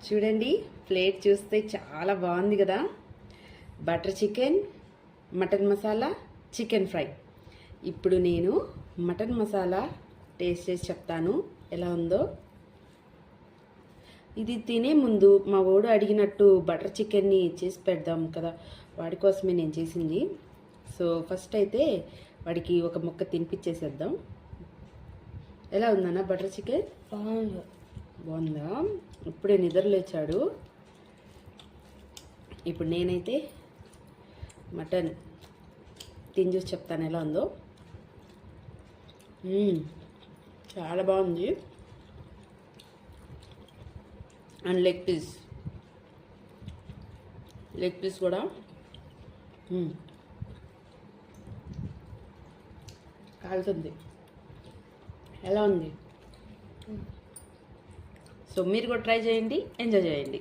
చూడండి, ప్లేట్ చూస్తే చాలా బాగుంది కదా. Butter chicken, mutton masala, chicken fry. ఇప్పుడు నేను మటన్ మసాలా టేస్ట్ చేసి చెప్తాను ఎలా ఉందో. ఇది తినే ముందు మా వాడు అడిగినట్టు బటర్ చికెన్ని చేసి పెడదాం కదా, వాడి కోసమే నేను చేసింది. సో ఫస్ట్ అయితే వాడికి ఒక ముక్క తినిపించేసేద్దాం. ఎలా ఉందన్న బటర్ చికెన్? బాగుందా? ఇప్పుడే నిద్రలేచాడు. ఇప్పుడు నేనైతే మటన్ తిని చూసి చెప్తాను ఎలా ఉందో. చాలా బాగుంది. అండ్ లెగ్ పీస్ కూడా కాలుతుంది. ఎలా ఉంది? సో మీరు కూడా ట్రై చేయండి, ఎంజాయ్ చేయండి.